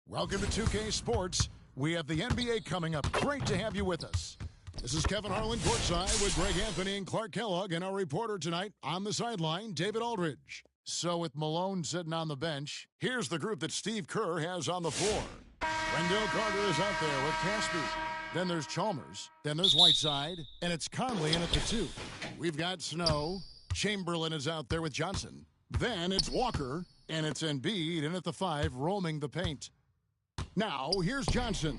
Welcome to 2K Sports. We have the NBA coming up. Great to have you with us. This is Kevin Harlan courtside with Greg Anthony and Clark Kellogg, and our reporter tonight on the sideline, David Aldridge. So with Malone sitting on the bench, here's the group that Steve Kerr has on the floor. Wendell Carter is out there with Caspi. Then there's Chalmers. Then there's Whiteside. And it's Conley in at the 2. We've got Snow. Chamberlain is out there with Johnson. Then it's Walker. And it's Embiid in at the 5, roaming the paint. Now, here's Johnson.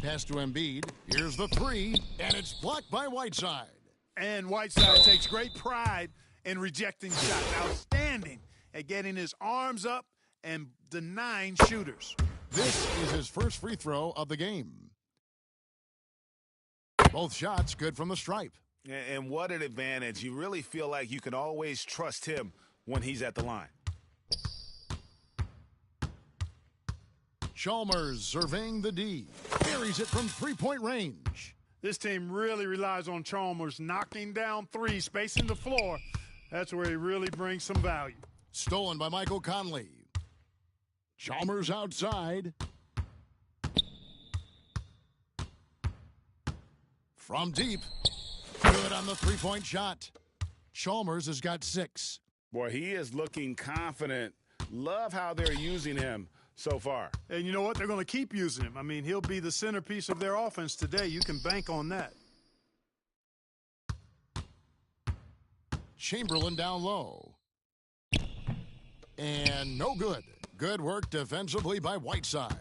Pass to Embiid. Here's the 3, and it's blocked by Whiteside. And Whiteside takes great pride in rejecting shots. Outstanding at getting his arms up and denying shooters. This is his first free throw of the game. Both shots good from the stripe. And what an advantage. You really feel like you can always trust him when he's at the line. Chalmers surveying the D. Carries it from three-point range. This team really relies on Chalmers knocking down threes, spacing the floor. That's where he really brings some value. Stolen by Michael Conley. Chalmers outside. From deep. Good on the three-point shot. Chalmers has got 6. Boy, he is looking confident. Love how they're using him so far. And you know what? They're going to keep using him. I mean, he'll be the centerpiece of their offense today. You can bank on that. Chamberlain down low. And no good. Good work defensively by Whiteside.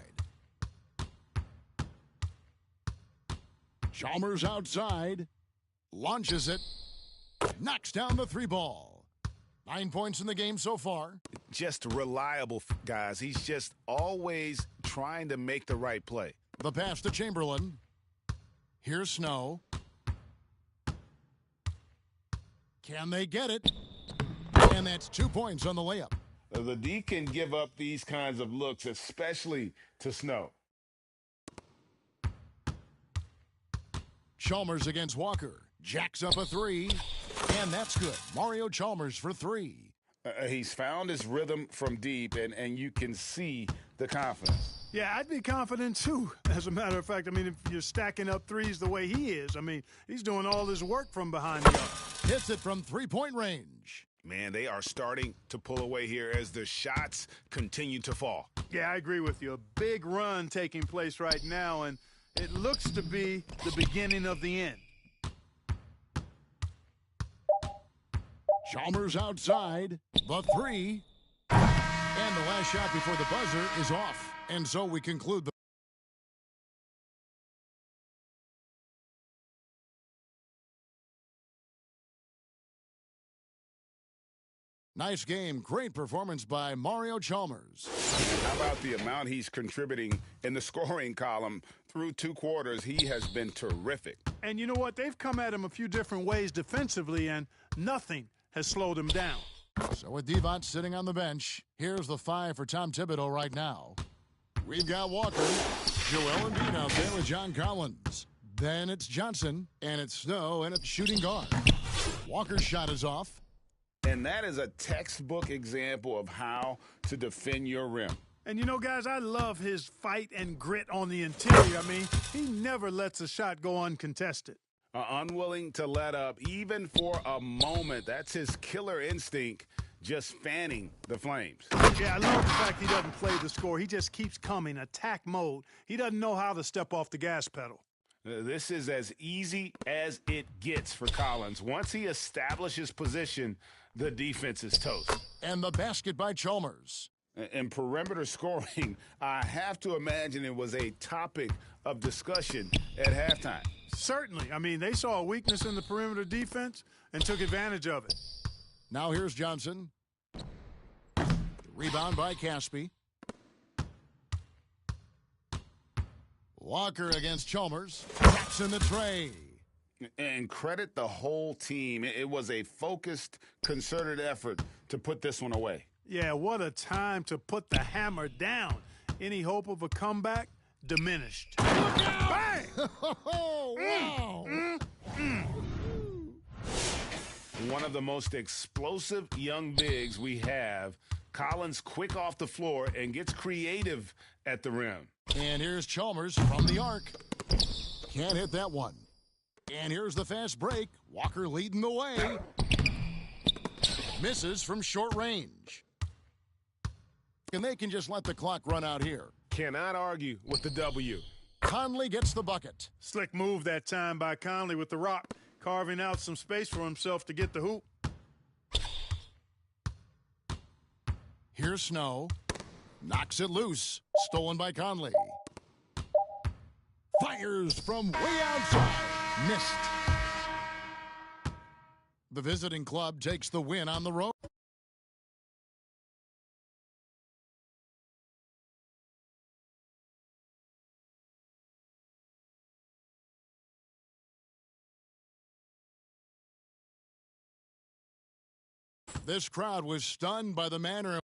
Chalmers outside. Launches it. Knocks down the 3 ball. 9 points in the game so far. Just reliable, guys. He's just always trying to make the right play. The pass to Chamberlain. Here's Snow. Can they get it? And that's 2 points on the layup. The D can give up these kinds of looks, especially to Snow. Chalmers against Walker. Jacks up a 3. And that's good. Mario Chalmers for 3. He's found his rhythm from deep, and you can see the confidence. Yeah, I'd be confident, too. As a matter of fact, I mean, if you're stacking up threes the way he is, I mean, he's doing all his work from behind the arc. Hits it from 3-point range. Man, they are starting to pull away here as the shots continue to fall. Yeah, I agree with you. A big run taking place right now, and it looks to be the beginning of the end. Chalmers outside. The 3. And the last shot before the buzzer is off. And so we conclude the nice game. Great performance by Mario Chalmers. How about the amount he's contributing in the scoring column? Through 2 quarters, he has been terrific. And you know what? They've come at him a few different ways defensively, and nothing has slowed him down. So with Devont sitting on the bench, here's the 5 for Tom Thibodeau right now. We've got Walker, Joel Embiid out there with John Collins. Then it's Johnson, and it's Snow, and it's shooting guard. Walker's shot is off. And that is a textbook example of how to defend your rim. And you know, guys, I love his fight and grit on the interior. I mean, he never lets a shot go uncontested. Unwilling to let up, even for a moment. That's his killer instinct, just fanning the flames. Yeah, I love the fact he doesn't play the score. He just keeps coming, attack mode. He doesn't know how to step off the gas pedal. This is as easy as it gets for Collins. Once he establishes position, the defense is toast. And the basket by Chalmers. In perimeter scoring, I have to imagine it was a topic of discussion at halftime. Certainly. I mean, they saw a weakness in the perimeter defense and took advantage of it. Now here's Johnson. Rebound by Caspi. Walker against Chalmers. Taps in the tray. And credit the whole team. It was a focused, concerted effort to put this one away. Yeah, what a time to put the hammer down. Any hope of a comeback? Diminished. Bang! Oh, wow. One of the most explosive young bigs we have. Collins quick off the floor and gets creative at the rim. And here's Chalmers from the arc. Can't hit that one. And here's the fast break. Walker leading the way. Misses from short range. And they can just let the clock run out here. Cannot argue with the W. Conley gets the bucket. Slick move that time by Conley with the rock, carving out some space for himself to get the hoop. Here's Snow. Knocks it loose. Stolen by Conley. Fires from way outside. Missed. The visiting club takes the win on the road. This crowd was stunned by the manner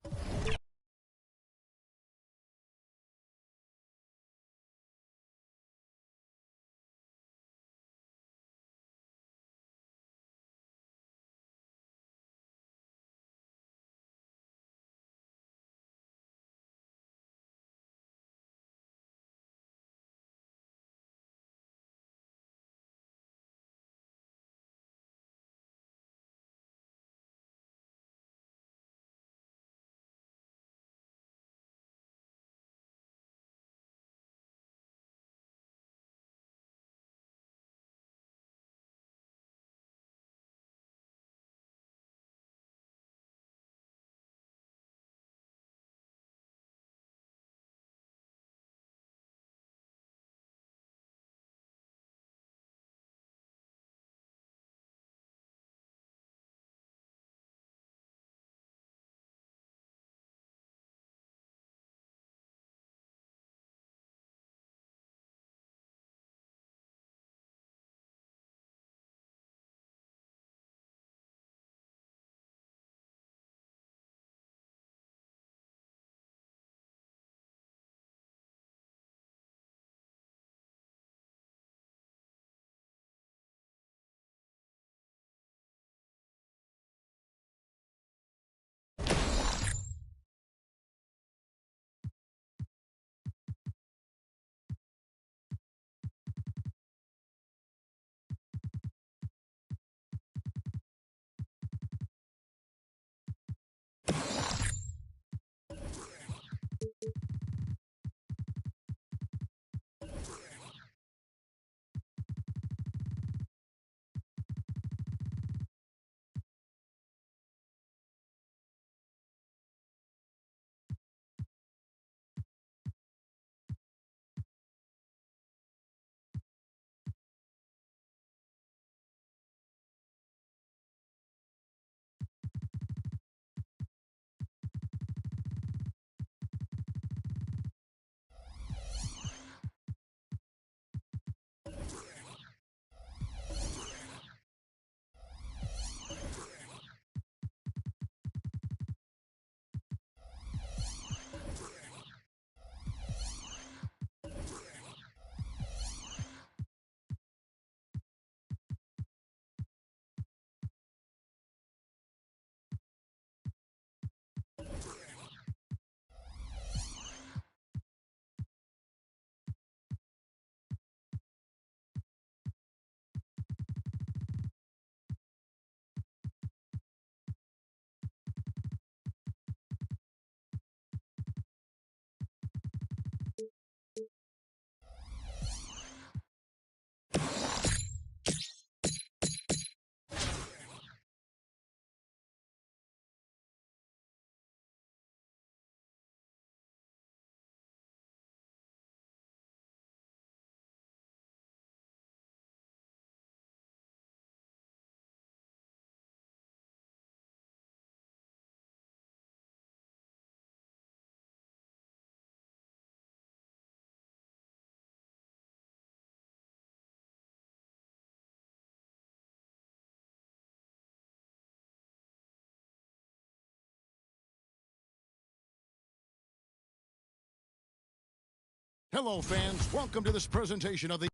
Hello, fans. Welcome to this presentation of the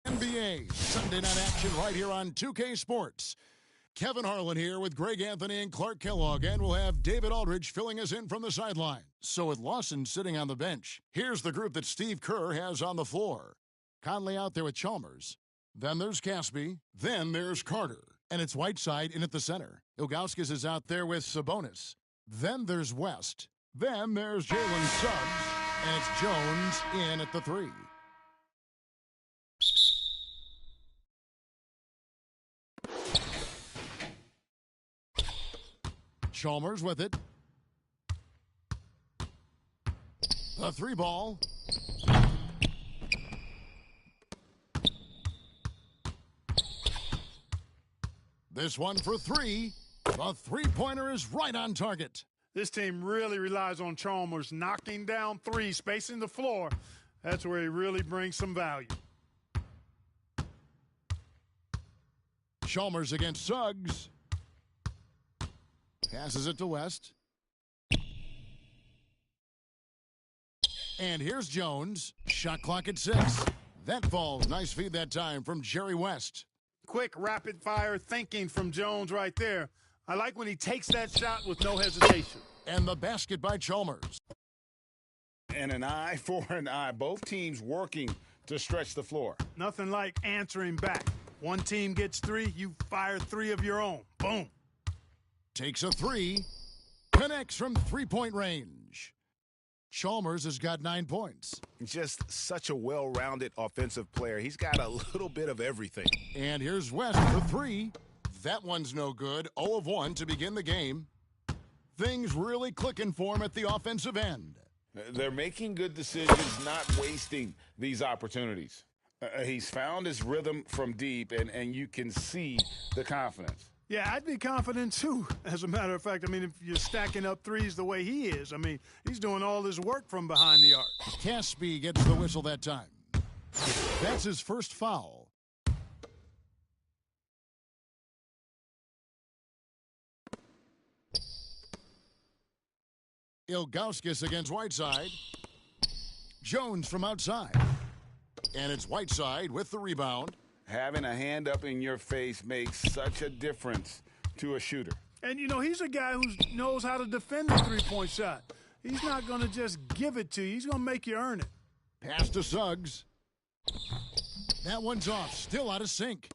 NBA Sunday Night Action right here on 2K Sports. Kevin Harlan here with Greg Anthony and Clark Kellogg, and we'll have David Aldridge filling us in from the sideline. So with Lawson sitting on the bench, here's the group that Steve Kerr has on the floor. Conley out there with Chalmers. Then there's Caspi. Then there's Carter. And it's Whiteside in at the center. Ilgauskas is out there with Sabonis. Then there's West. Then there's Jalen Suggs. And it's Jones in at the 3. Chalmers with it. The 3 ball. This one for 3. The three-pointer is right on target. This team really relies on Chalmers knocking down threes, spacing the floor. That's where he really brings some value. Chalmers against Suggs. Passes it to West. And here's Jones. Shot clock at 6. That falls. Nice feed that time from Jerry West. Quick, rapid-fire thinking from Jones right there. I like when he takes that shot with no hesitation. And the basket by Chalmers. And an eye for an eye. Both teams working to stretch the floor. Nothing like answering back. One team gets 3, you fire 3 of your own. Boom. Takes a 3. Connects from three-point range. Chalmers has got 9 points. Just such a well-rounded offensive player. He's got a little bit of everything. And here's West for 3. That one's no good. 0 of 1 to begin the game. Things really clicking for him at the offensive end. They're making good decisions, not wasting these opportunities. He's found his rhythm from deep, and you can see the confidence. Yeah, I'd be confident, too. As a matter of fact, I mean, if you're stacking up threes the way he is, I mean, he's doing all his work from behind the arc. Caspi gets the whistle that time. That's his first foul. Ilgauskas against Whiteside. Jones from outside. And it's Whiteside with the rebound. Having a hand up in your face makes such a difference to a shooter. And, you know, he's a guy who knows how to defend the three-point shot. He's not going to just give it to you. He's going to make you earn it. Pass to Suggs. That one's off. Still out of sync.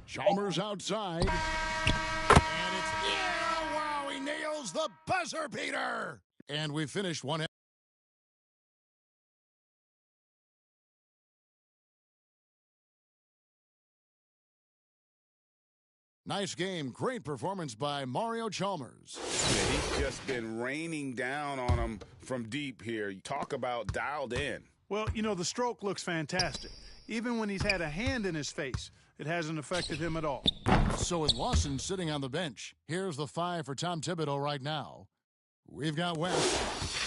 Chalmers outside. And it's, yeah, wow, he nails the buzzer beater. And we finished one. Nice game. Great performance by Mario Chalmers. Yeah, he's just been raining down on him from deep here. You talk about dialed in. Well, you know, the stroke looks fantastic. Even when he's had a hand in his face, it hasn't affected him at all. So with Lawson sitting on the bench, here's the 5 for Tom Thibodeau right now. We've got West.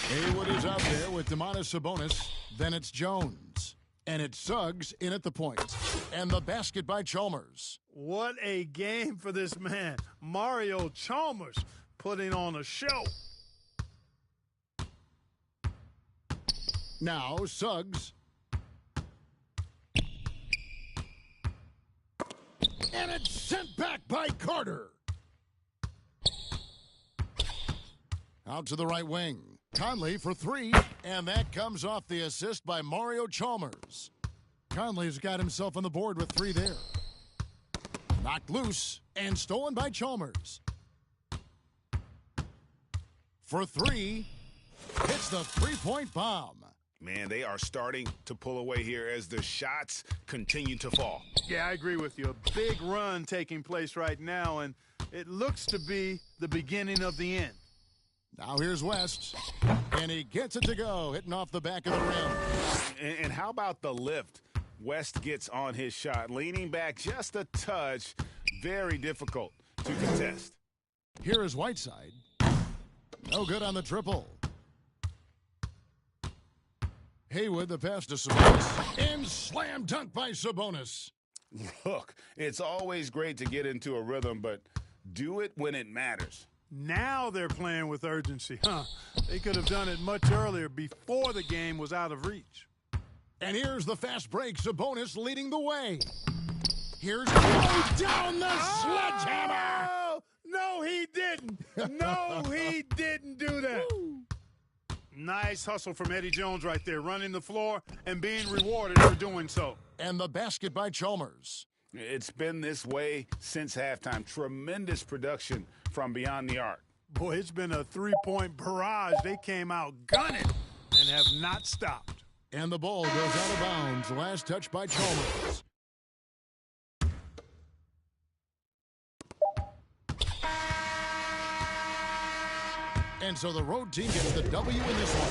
Haywood is out there with Domantas Sabonis. Then it's Jones. And it's Suggs in at the point. And the basket by Chalmers. What a game for this man. Mario Chalmers putting on a show. Now Suggs. And it's sent back by Carter. Out to the right wing. Conley for 3, and that comes off the assist by Mario Chalmers. Conley's got himself on the board with 3 there. Knocked loose and stolen by Chalmers. For 3, hits the three-point bomb. Man, they are starting to pull away here as the shots continue to fall. Yeah, I agree with you. A big run taking place right now, and it looks to be the beginning of the end. Now here's West, and he gets it to go, hitting off the back of the rim. And how about the lift West gets on his shot? Leaning back just a touch, very difficult to contest. Here is Whiteside. No good on the triple. Haywood, the pass to Sabonis, and slam dunk by Sabonis. Look, it's always great to get into a rhythm, but do it when it matters. Now they're playing with urgency. They could have done it much earlier before the game was out of reach. And here's the fast break. Sabonis leading the way. Here's down the sledgehammer. Oh, no, he didn't. No, he didn't do that. Nice hustle from Eddie Jones right there, running the floor and being rewarded for doing so. And the basket by Chalmers. It's been this way since halftime. Tremendous production from beyond the arc. Boy, it's been a three-point barrage. They came out gunning and have not stopped. And the ball goes out of bounds. Last touch by Chalmers. And so the road team gets the W in this one.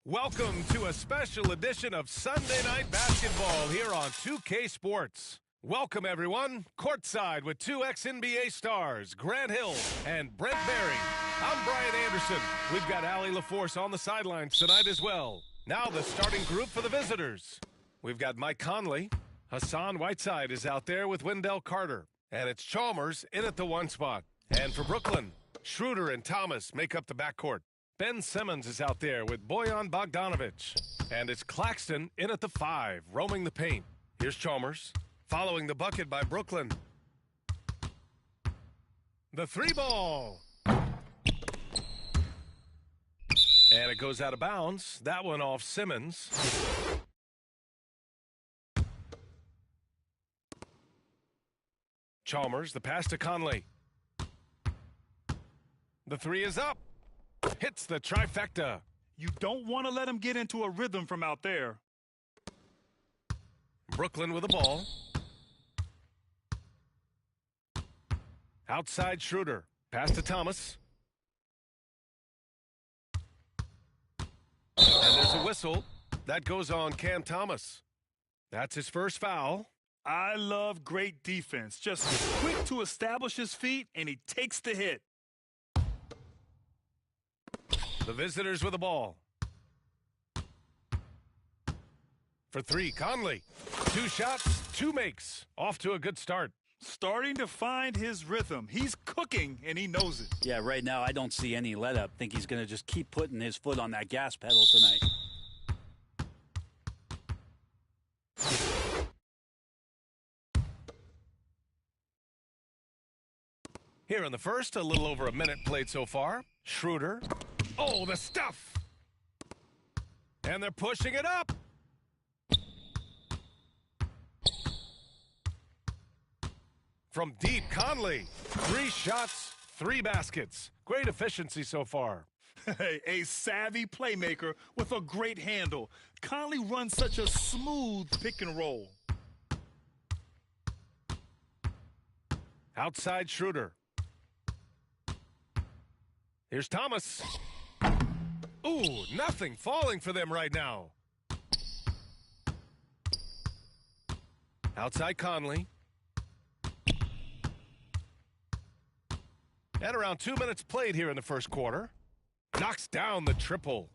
Welcome to a special edition of Sunday Night Basketball here on 2K Sports. Welcome, everyone. Courtside with two ex-NBA stars, Grant Hill and Brent Barry. I'm Brian Anderson. We've got Allie LaForce on the sidelines tonight as well. Now the starting group for the visitors. We've got Mike Conley. Hassan Whiteside is out there with Wendell Carter. And it's Chalmers in at the 1 spot. And for Brooklyn, Schroeder and Thomas make up the backcourt. Ben Simmons is out there with Bojan Bogdanovic. And it's Claxton in at the 5, roaming the paint. Here's Chalmers, following the bucket by Brooklyn. The 3 ball. And it goes out of bounds. That one off Simmons. Chalmers, the pass to Conley. The 3 is up. Hits the trifecta. You don't want to let him get into a rhythm from out there. Brooklyn with the ball. Outside Schroeder. Pass to Thomas. And there's a whistle. That goes on Cam Thomas. That's his first foul. I love great defense. Just quick to establish his feet, and he takes the hit. The visitors with the ball. For 3, Conley. 2 shots, 2 makes. Off to a good start. Starting to find his rhythm. He's cooking, and he knows it. Yeah, right now I don't see any let-up. Think he's going to just keep putting his foot on that gas pedal tonight. Here in the first, a little over a minute played so far. Schroeder. Oh, the stuff! And they're pushing it up! From deep, Conley. 3 shots, 3 baskets. Great efficiency so far. A savvy playmaker with a great handle. Conley runs such a smooth pick and roll. Outside Schroeder. Here's Thomas. Ooh, nothing falling for them right now. Outside Conley. At around 2 minutes played here in the first quarter. Knocks down the triple.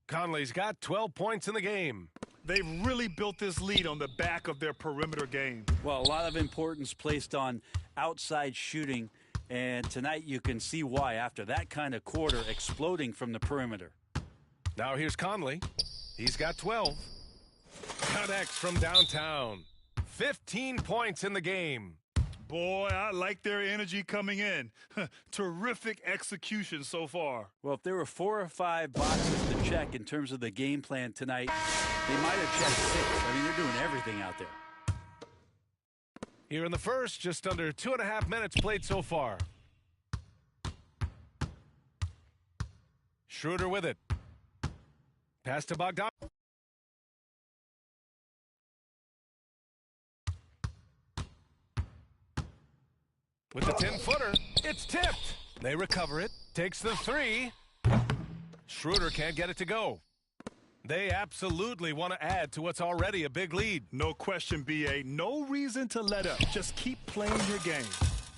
Conley's got 12 points in the game. They've really built this lead on the back of their perimeter game. Well, a lot of importance placed on outside shooting, and tonight you can see why after that kind of quarter exploding from the perimeter. Now here's Conley. He's got 12. Connects from downtown. 15 points in the game. Boy, I like their energy coming in. Terrific execution so far. Well, if there were 4 or 5 boxes to check in terms of the game plan tonight, they might have checked 6. I mean, they're doing everything out there. Here in the first, just under 2.5 minutes played so far. Schroeder with it. Pass to Bogdan. With the 10-footer, it's tipped. They recover it. Takes the 3. Schroeder can't get it to go. They absolutely want to add to what's already a big lead. No question, B.A. No reason to let up. Just keep playing your game.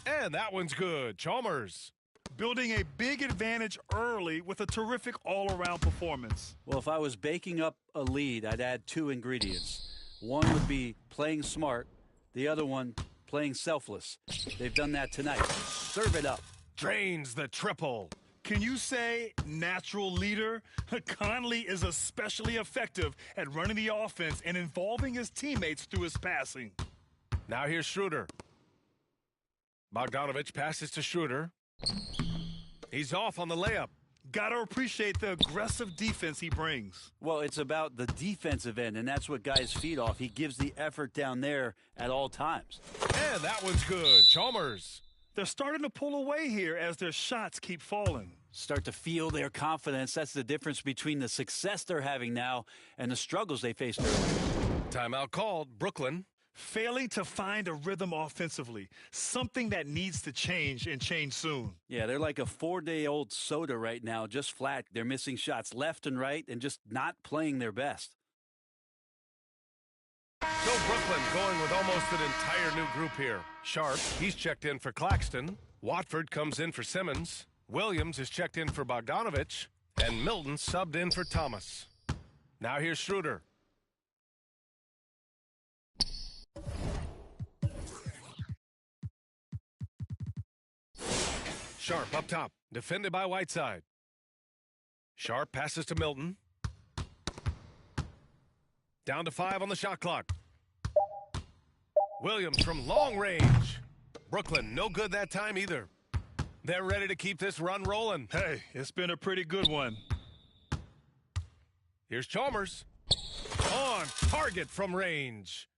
And that one's good. Chalmers. Building a big advantage early with a terrific all-around performance. Well, if I was baking up a lead, I'd add 2 ingredients. One would be playing smart. The other one, playing selfless. They've done that tonight. Serve it up. Drains the triple. Can you say natural leader? Conley is especially effective at running the offense and involving his teammates through his passing. Now here's Schroeder. Bogdanovic passes to Schroeder. He's off on the layup. Gotta appreciate the aggressive defense he brings. Well, it's about the defensive end, and that's what guys feed off. He gives the effort down there at all times. And that one's good. Chalmers. They're starting to pull away here as their shots keep falling. Start to feel their confidence. That's the difference between the success they're having now and the struggles they faced earlier. Timeout called. Brooklyn. failing to find a rhythm offensively, something that needs to change and change soon. Yeah, they're like a 4-day-old soda right now, just flat. They're missing shots left and right and just not playing their best. So Brooklyn going with almost an entire new group here. Sharp, he's checked in for Claxton. Watford comes in for Simmons. Williams is checked in for Bogdanovich. And Milton subbed in for Thomas. Now here's Schroeder. Sharp up top, defended by Whiteside. Sharp passes to Milton. Down to 5 on the shot clock. Williams from long range. Brooklyn, no good that time either. They're ready to keep this run rolling. Hey, it's been a pretty good one. Here's Chalmers. On target from range.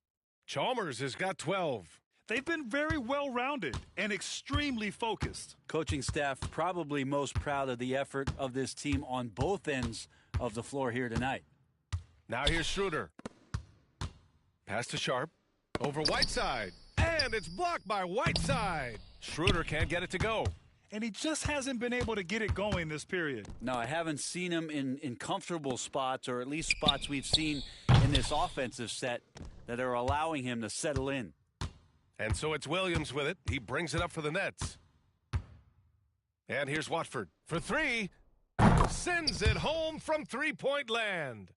Chalmers has got 12. They've been very well-rounded and extremely focused. Coaching staff probably most proud of the effort of this team on both ends of the floor here tonight. Now here's Schroeder. Pass to Sharp. Over Whiteside. And it's blocked by Whiteside. Schroeder can't get it to go. And he just hasn't been able to get it going this period. No, I haven't seen him in comfortable spots, or at least spots we've seen in this offensive set that are allowing him to settle in. And so it's Williams with it. He brings it up for the Nets. And here's Watford for 3. Sends it home from three-point land.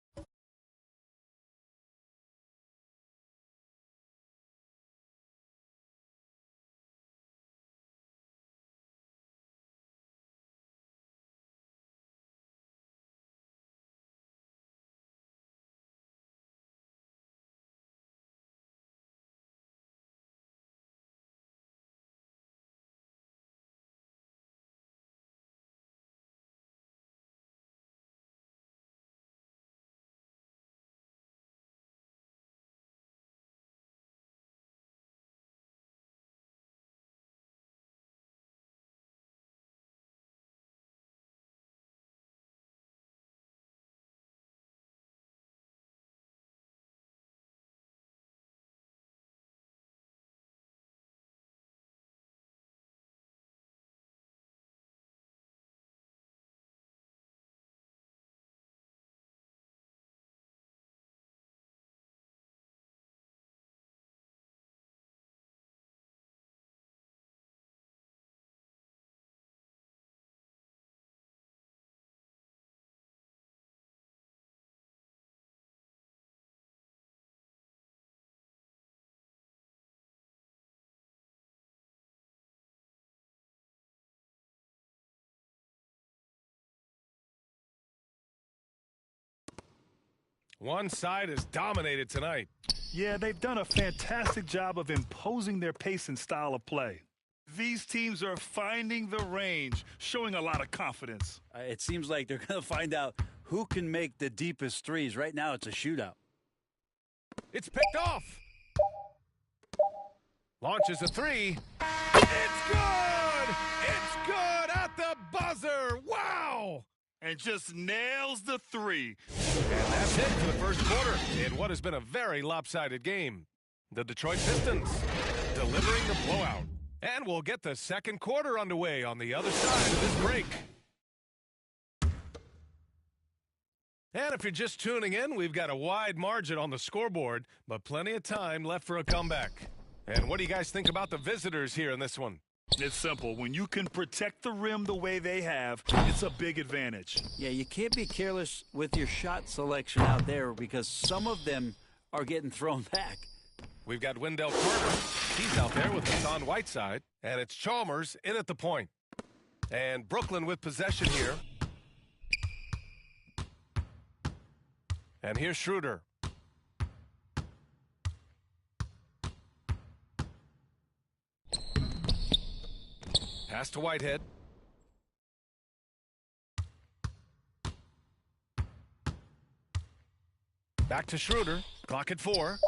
One side is dominated tonight. Yeah, they've done a fantastic job of imposing their pace and style of play. These teams are finding the range, showing a lot of confidence. It seems like they're going to find out who can make the deepest threes. Right now, it's a shootout. It's picked off. Launches a 3. It's good! It's good at the buzzer! Wow! And just nails the 3. And that's it for the first quarter in what has been a very lopsided game. The Detroit Pistons delivering the blowout. And we'll get the second quarter underway on the other side of this break. And if you're just tuning in, we've got a wide margin on the scoreboard, but plenty of time left for a comeback. And what do you guys think about the visitors here in this one? It's simple. When you can protect the rim the way they have, it's a big advantage. Yeah, you can't be careless with your shot selection out there because some of them are getting thrown back. We've got Wendell Carter. He's out there with Hassan Whiteside. And it's Chalmers in at the point. And Brooklyn with possession here. And here's Schroeder. Pass to Whitehead. Back to Schroeder. Clock at 4.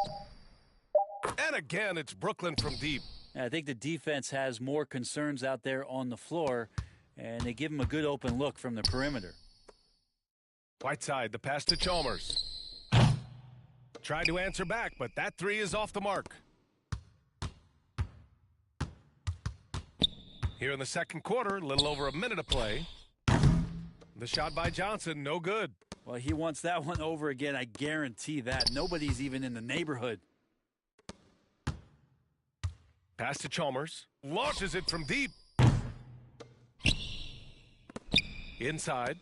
And again, it's Brooklyn from deep. I think the defense has more concerns out there on the floor, and they give them a good open look from the perimeter. Whiteside, the pass to Chalmers. Tried to answer back, but that 3 is off the mark. Here in the second quarter, a little over a minute of play. The shot by Johnson, no good. Well, he wants that one over again. I guarantee that. Nobody's even in the neighborhood. Pass to Chalmers. Launches it from deep. Inside.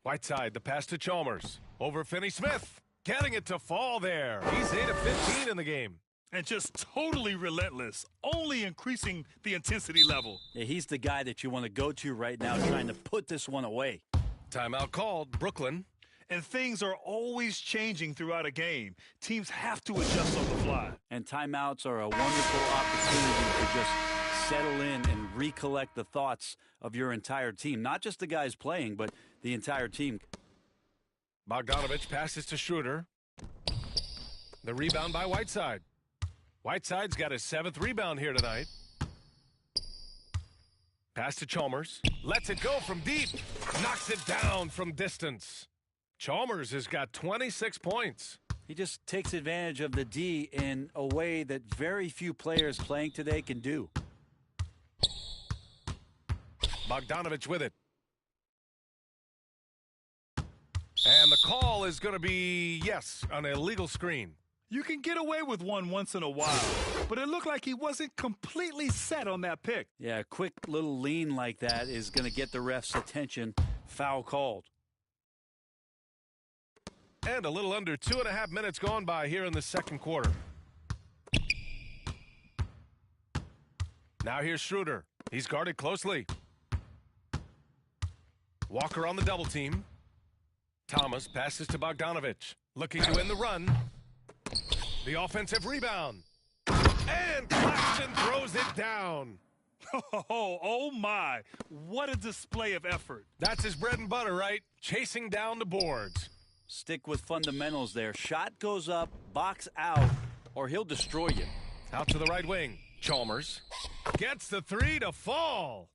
Whiteside, the pass to Chalmers. Over Finney-Smith. Getting it to fall there. He's 8 of 15 in the game. And just totally relentless, only increasing the intensity level. Yeah, he's the guy that you want to go to right now trying to put this one away. Timeout called. Brooklyn. And things are always changing throughout a game. Teams have to adjust on the fly. And timeouts are a wonderful opportunity to just settle in and recollect the thoughts of your entire team. Not just the guys playing, but the entire team. Bogdanovich passes to Schroeder. The rebound by Whiteside. Whiteside's got his 7th rebound here tonight. Pass to Chalmers. Lets it go from deep. Knocks it down from distance. Chalmers has got 26 points. He just takes advantage of the D in a way that very few players playing today can do. Bogdanovich with it. And the call is going to be, yes, an illegal screen. You can get away with one once in a while, but it looked like he wasn't completely set on that pick. Yeah, a quick little lean like that is going to get the ref's attention. Foul called. And a little under 2.5 minutes gone by here in the second quarter. Now here's Schroeder. He's guarded closely. Walker on the double team. Thomas passes to Bogdanovich. Looking to win the run. The offensive rebound. And Claxton throws it down. Oh my. What a display of effort. That's his bread and butter, right? Chasing down the boards. Stick with fundamentals there. Shot goes up, box out, or he'll destroy you. Out to the right wing. Chalmers gets the 3 to fall.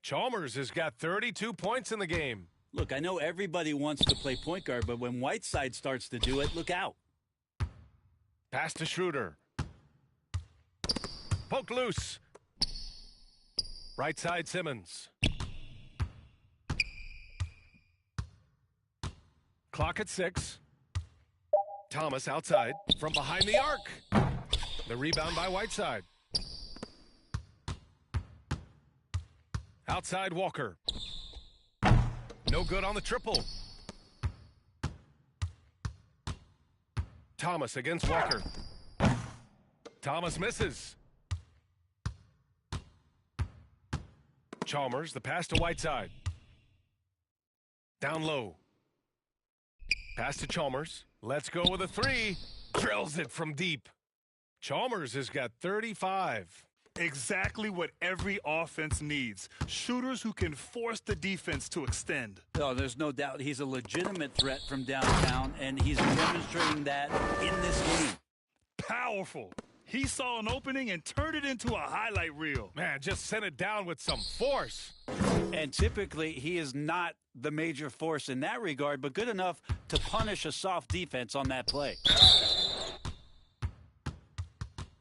Chalmers has got 32 points in the game. Look, I know everybody wants to play point guard, but when Whiteside starts to do it, look out. Pass to Schroeder. Poked loose. Right side Simmons. Clock at 6. Thomas outside from behind the arc. The rebound by Whiteside. Outside Walker. No good on the triple. Thomas against Walker. Thomas misses. Chalmers, the pass to Whiteside. Down low. Pass to Chalmers. Let's go with a 3. Drills it from deep. Chalmers has got 35. Exactly what every offense needs. Shooters who can force the defense to extend. Oh, there's no doubt he's a legitimate threat from downtown, and he's demonstrating that in this game. Powerful. He saw an opening and turned it into a highlight reel. Man, just sent it down with some force. And typically, he is not the major force in that regard, but good enough to punish a soft defense on that play.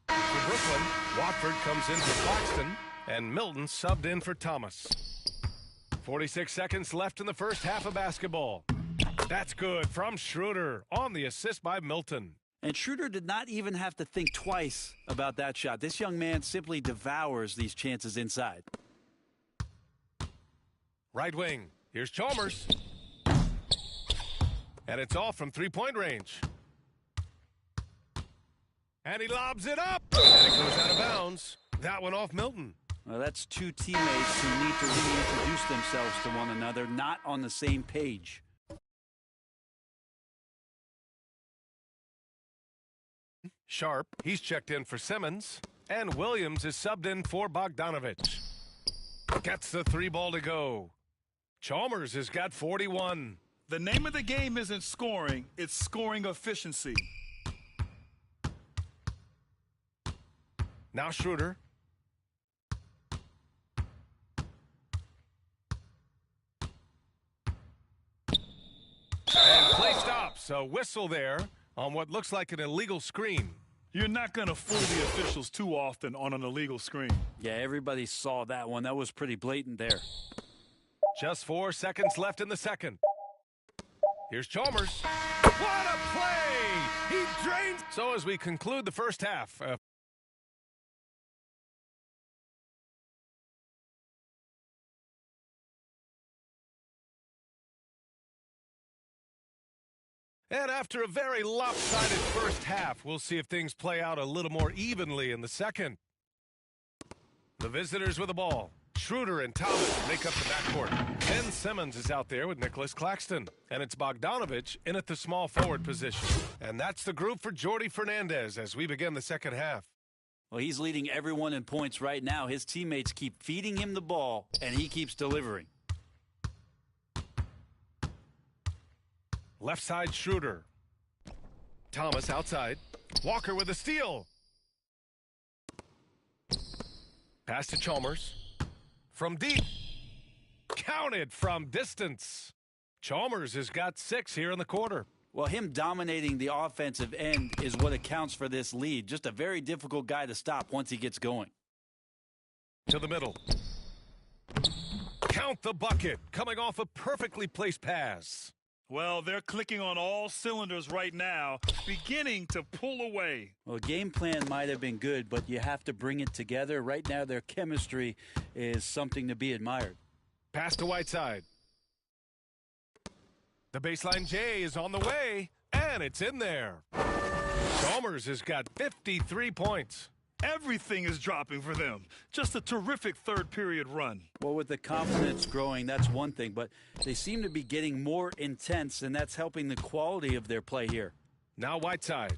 For Brooklyn, Watford comes in for Claxton, and Milton subbed in for Thomas. 46 seconds left in the first half of basketball. That's good from Schroeder on the assist by Milton. And Schroeder did not even have to think twice about that shot. This young man simply devours these chances inside. Right wing. Here's Chalmers. And it's off from three-point range. And he lobs it up. And it goes out of bounds. That one off Milton. Well, that's two teammates who need to reintroduce themselves to one another, not on the same page. Sharp, he's checked in for Simmons. And Williams is subbed in for Bogdanovich. Gets the 3 ball to go. Chalmers has got 41. The name of the game isn't scoring, it's scoring efficiency. Now Schroeder. And play stops. A whistle there on what looks like an illegal screen. You're not going to fool the officials too often on an illegal screen. Yeah, everybody saw that one. That was pretty blatant there. Just 4 seconds left in the second. Here's Chalmers. What a play! He drains. So as we conclude the first half. And after a very lopsided first half, we'll see if things play out a little more evenly in the second. The visitors with the ball. Schroeder and Thomas make up the backcourt. Ben Simmons is out there with Nicholas Claxton. And it's Bogdanovich in at the small forward position. And that's the group for Jordi Fernandez as we begin the second half. Well, he's leading everyone in points right now. His teammates keep feeding him the ball, and he keeps delivering. Left side, Schroeder. Thomas outside. Walker with a steal. Pass to Chalmers. From deep. Counted from distance. Chalmers has got 6 here in the quarter. Well, him dominating the offensive end is what accounts for this lead. Just a very difficult guy to stop once he gets going. To the middle. Count the bucket. Coming off a perfectly placed pass. Well, they're clicking on all cylinders right now, beginning to pull away. Well, game plan might have been good, but you have to bring it together. Right now, their chemistry is something to be admired. Pass to Whiteside. The baseline J is on the way, and it's in there. Chalmers has got 53 points. Everything is dropping for them. Just a terrific third-period run. Well, with the confidence growing, that's one thing, but they seem to be getting more intense, and that's helping the quality of their play here. Now Whiteside.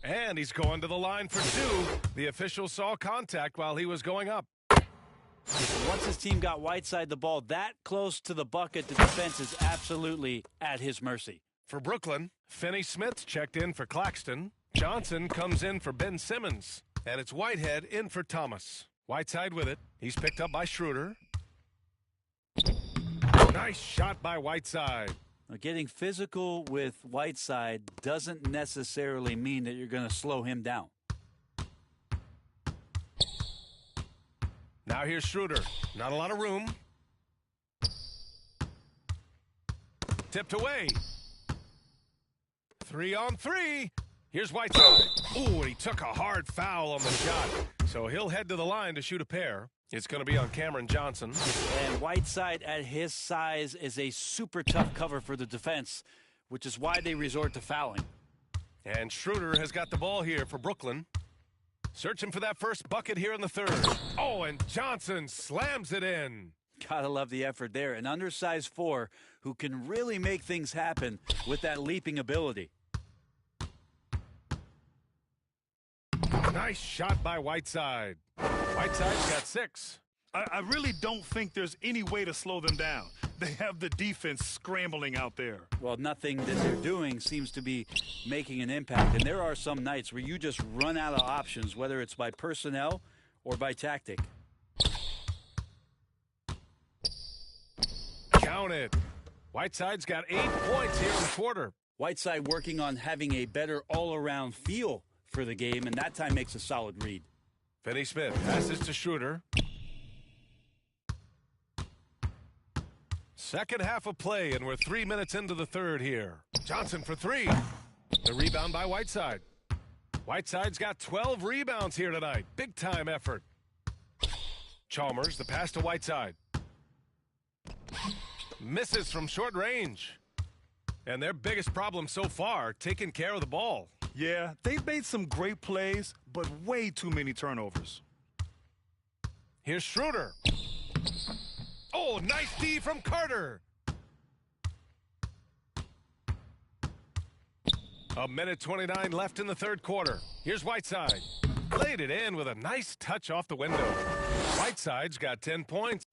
And he's going to the line for 2. The official saw contact while he was going up. Once his team got Whiteside the ball that close to the bucket, the defense is absolutely at his mercy. For Brooklyn, Finney-Smith checked in for Claxton. Johnson comes in for Ben Simmons. And it's Whitehead in for Thomas. Whiteside with it. He's picked up by Schroeder. Nice shot by Whiteside. Now, getting physical with Whiteside doesn't necessarily mean that you're going to slow him down. Now here's Schroeder. Not a lot of room. Tipped away. 3 on 3. Here's Whiteside. Ooh, and he took a hard foul on the shot. So he'll head to the line to shoot a pair. It's going to be on Cameron Johnson. And Whiteside at his size is a super tough cover for the defense, which is why they resort to fouling. And Schroeder has got the ball here for Brooklyn. Searching for that first bucket here in the third. Oh, and Johnson slams it in. Gotta love the effort there. An undersized 4 who can really make things happen with that leaping ability. Nice shot by Whiteside. Whiteside's got 6. I really don't think there's any way to slow them down. They have the defense scrambling out there. Well, nothing that they're doing seems to be making an impact. And there are some nights where you just run out of options, whether it's by personnel or by tactic. Count it. Whiteside's got 8 points here in the quarter. Whiteside working on having a better all-around feel for the game, and that time makes a solid read. Finney-Smith passes to Schroeder. Second half of play, and we're 3 minutes into the third here. Johnson for 3. The rebound by Whiteside. Whiteside's got 12 rebounds here tonight. Big-time effort. Chalmers, the pass to Whiteside. Misses from short range. And their biggest problem so far, taking care of the ball. Yeah, they've made some great plays, but way too many turnovers. Here's Schroeder. Oh, nice D from Carter. 1:29 left in the third quarter. Here's Whiteside. Laid it in with a nice touch off the window. Whiteside's got 10 points.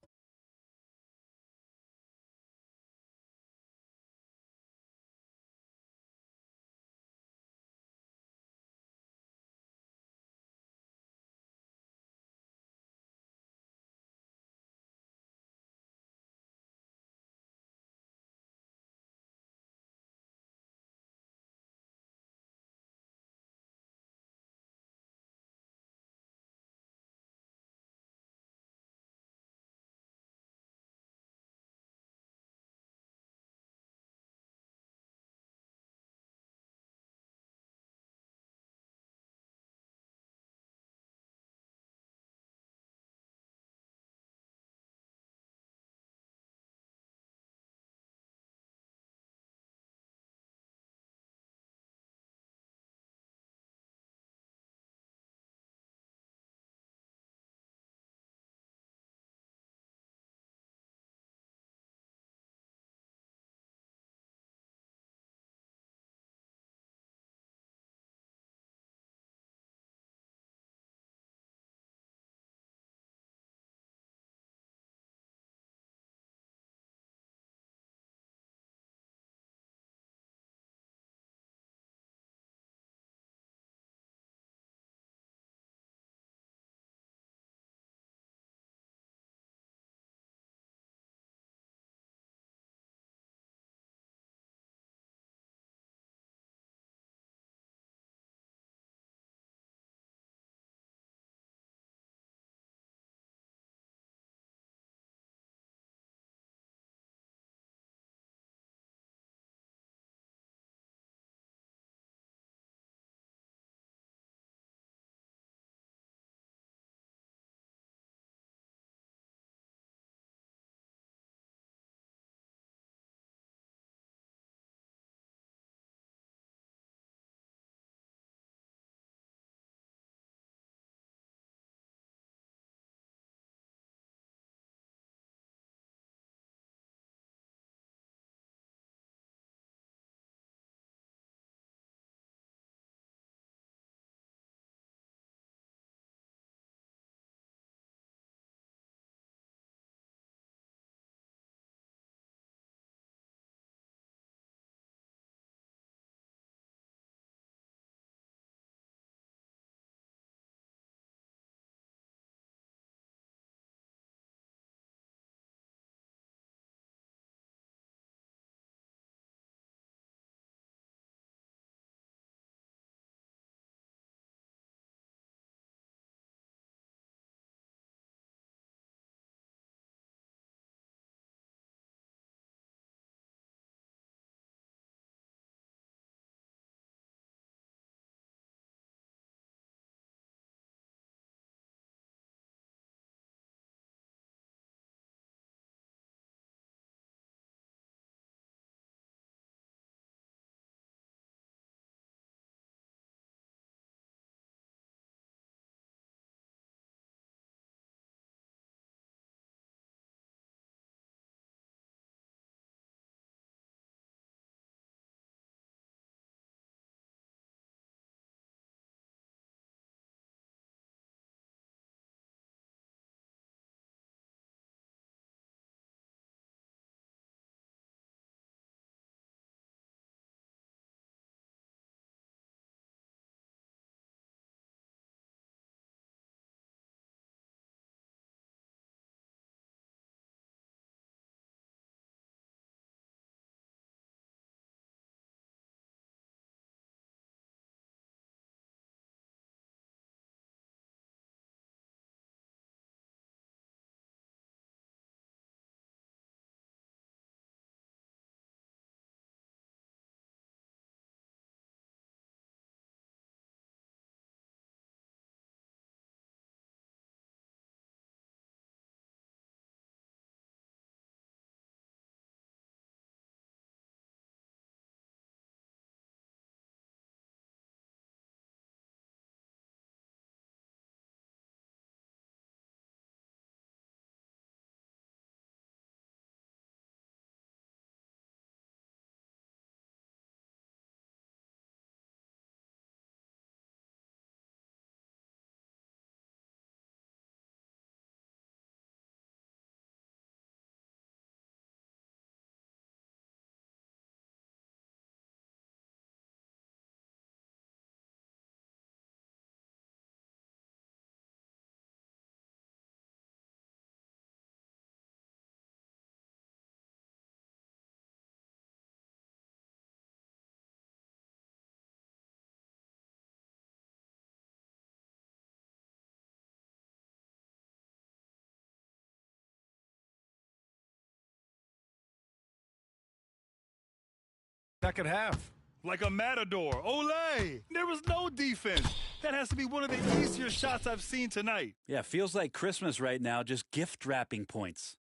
second half. Like a matador. Olé! There was no defense. That has to be one of the easier shots I've seen tonight. Yeah, feels like Christmas right now, just gift wrapping points.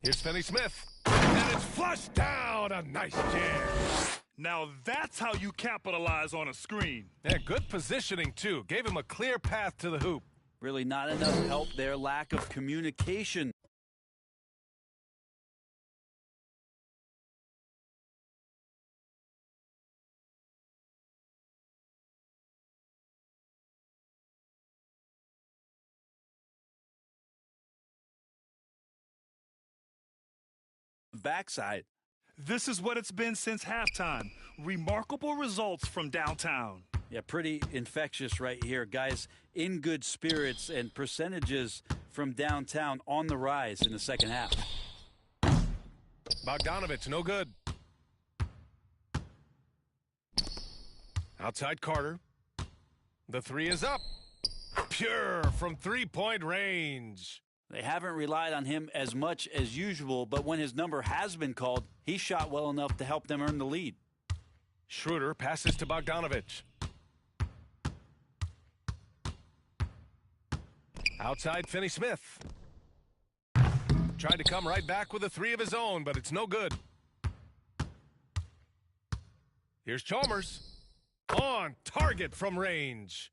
Here's Finney Smith. And it's flushed down. A nice jam. Now that's how you capitalize on a screen. Yeah, good positioning, too. Gave him a clear path to the hoop. Really not enough help there. Lack of communication. Backside. This is what it's been since halftime. Remarkable results from downtown. Yeah, pretty infectious right here. Guys in good spirits and percentages from downtown on the rise in the second half. Bogdanovich, no good. Outside Carter. The three is up. Pure from three-point range. They haven't relied on him as much as usual, but when his number has been called, he shot well enough to help them earn the lead. Schroeder passes to Bogdanovich. Outside Finney Smith. Tried to come right back with a three of his own, but it's no good. Here's Chalmers. On target from range.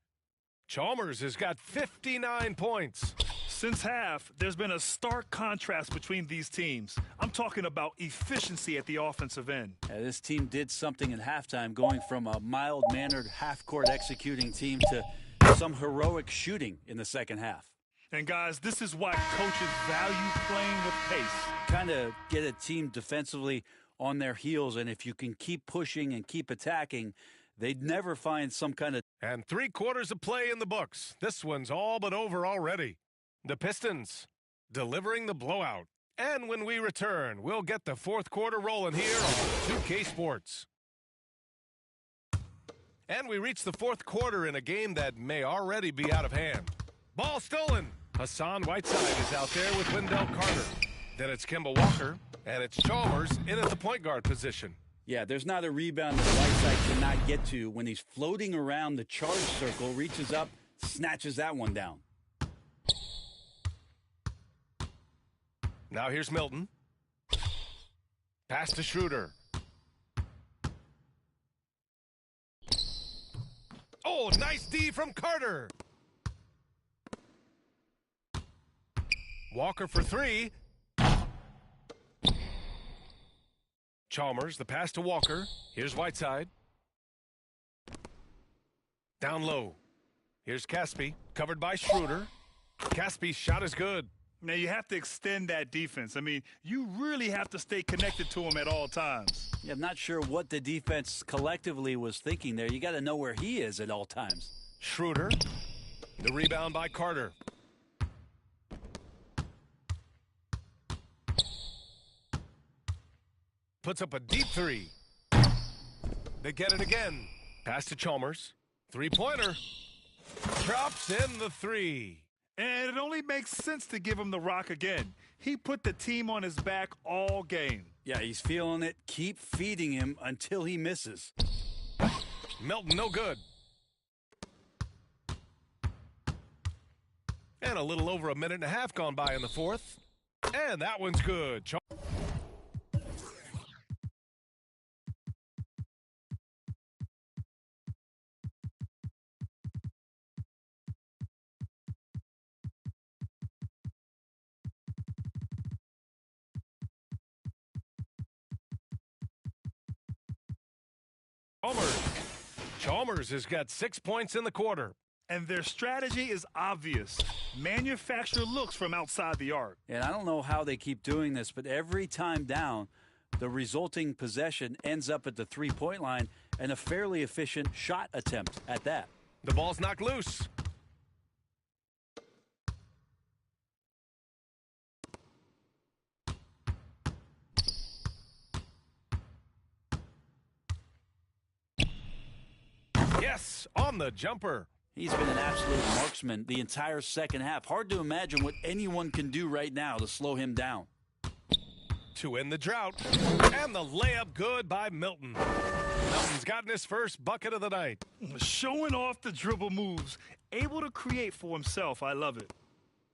Chalmers has got 59 points. Since half, there's been a stark contrast between these teams. I'm talking about efficiency at the offensive end. Yeah, this team did something in halftime, going from a mild-mannered half-court executing team to some heroic shooting in the second half. And guys, this is why coaches value playing with pace. Kind of get a team defensively on their heels, and if you can keep pushing and keep attacking, they'd never find some kind of... And 3 quarters of play in the books. This one's all but over already. The Pistons delivering the blowout. And when we return, we'll get the fourth quarter rolling here on 2K Sports. And we reach the fourth quarter in a game that may already be out of hand. Ball stolen. Hassan Whiteside is out there with Wendell Carter. Then it's Kemba Walker, and it's Chalmers in at the point guard position. Yeah, there's not a rebound that Whiteside cannot get to when he's floating around the charge circle, reaches up, snatches that one down. Now here's Milton. Pass to Schroeder. Oh, nice D from Carter. Walker for 3. Chalmers, the pass to Walker. Here's Whiteside. Down low. Here's Caspi, covered by Schroeder. Caspi's shot is good. Now, you have to extend that defense. I mean, you really have to stay connected to him at all times. Yeah, I'm not sure what the defense collectively was thinking there. You got to know where he is at all times. Schroeder, the rebound by Carter. Puts up a deep 3. They get it again. Pass to Chalmers. Three-pointer. Drops in the 3. And it only makes sense to give him the rock again. He put the team on his back all game. Yeah, he's feeling it. Keep feeding him until he misses. Milton, no good. And a little over a minute and a half gone by in the fourth. And that one's good. Chalmers has got 6 points in the quarter. And their strategy is obvious. Manufacture looks from outside the arc. And I don't know how they keep doing this, but every time down, the resulting possession ends up at the three-point line and a fairly efficient shot attempt at that. The ball's knocked loose. Yes, on the jumper. He's been an absolute marksman the entire second half. Hard to imagine what anyone can do right now to slow him down. to end the drought. And the layup good by Milton. Milton's gotten his first bucket of the night. Showing off the dribble moves, able to create for himself. I love it.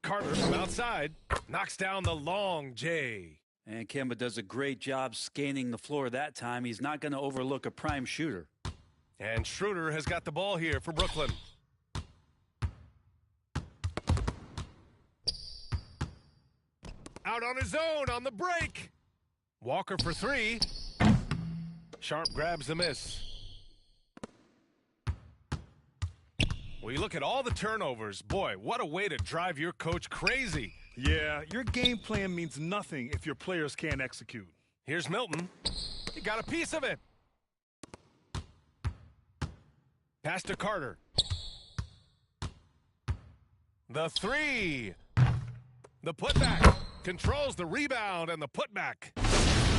Carter from outside knocks down the long J. And Kemba does a great job scanning the floor that time. He's not going to overlook a prime shooter. And Schroeder has got the ball here for Brooklyn. Out on his own on the break. Walker for three. Sharp grabs the miss. We look at all the turnovers. Boy, what a way to drive your coach crazy. Yeah, your game plan means nothing if your players can't execute. Here's Milton. He got a piece of it. Pass to Carter. The three. The putback. Controls the rebound and the putback.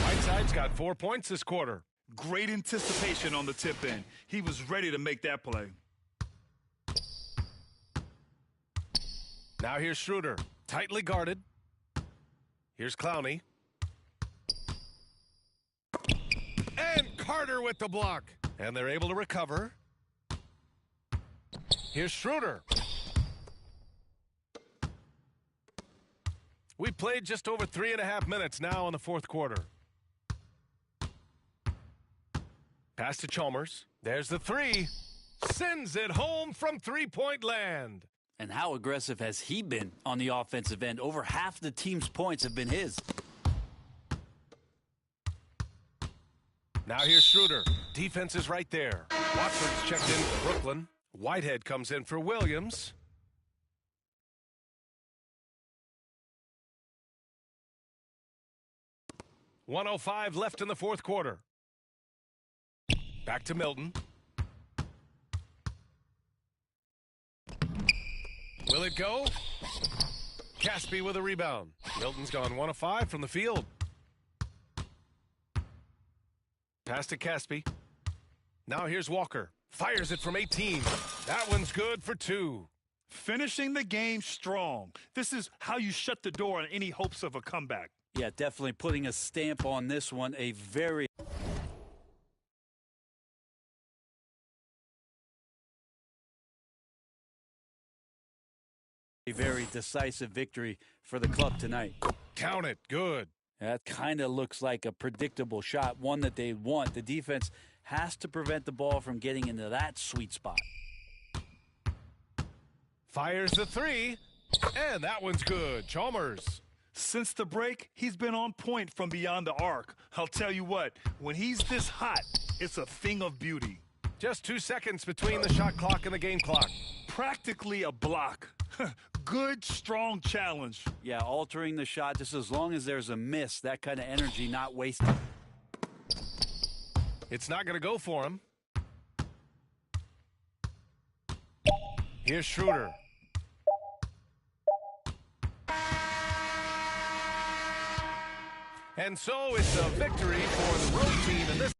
Whiteside's got 4 points this quarter. Great anticipation on the tip in. He was ready to make that play. Now here's Schroeder. Tightly guarded. Here's Clowney. And Carter with the block. And they're able to recover. Here's Schroeder. We played just over 3.5 minutes now in the fourth quarter. Pass to Chalmers. There's the three. Sends it home from three-point land. And how aggressive has he been on the offensive end? Over half the team's points have been his. Now here's Schroeder. Defense is right there. Watford's checked in for Brooklyn. Whitehead comes in for Williams. .105 left in the fourth quarter. Back to Milton. Will it go? Caspi with a rebound. Milton's gone 1 of 5 from the field. Pass to Caspi. Now here's Walker. Fires it from 18. That one's good for 2. Finishing the game strong. This is how you shut the door on any hopes of a comeback. Yeah, definitely putting a stamp on this one. A very decisive victory for the club tonight. Count it. Good. That kind of looks like a predictable shot, one that they want. The defense has to prevent the ball from getting into that sweet spot. Fires the three, and that one's good. Chalmers. Since the break, he's been on point from beyond the arc. I'll tell you what, when he's this hot, it's a thing of beauty. Just 2 seconds between the shot clock and the game clock. Practically a block. Good, strong challenge. Yeah, altering the shot just as long as there's a miss, that kind of energy not wasted. It's not going to go for him. Here's Schroeder. And so it's a victory for the road team in this.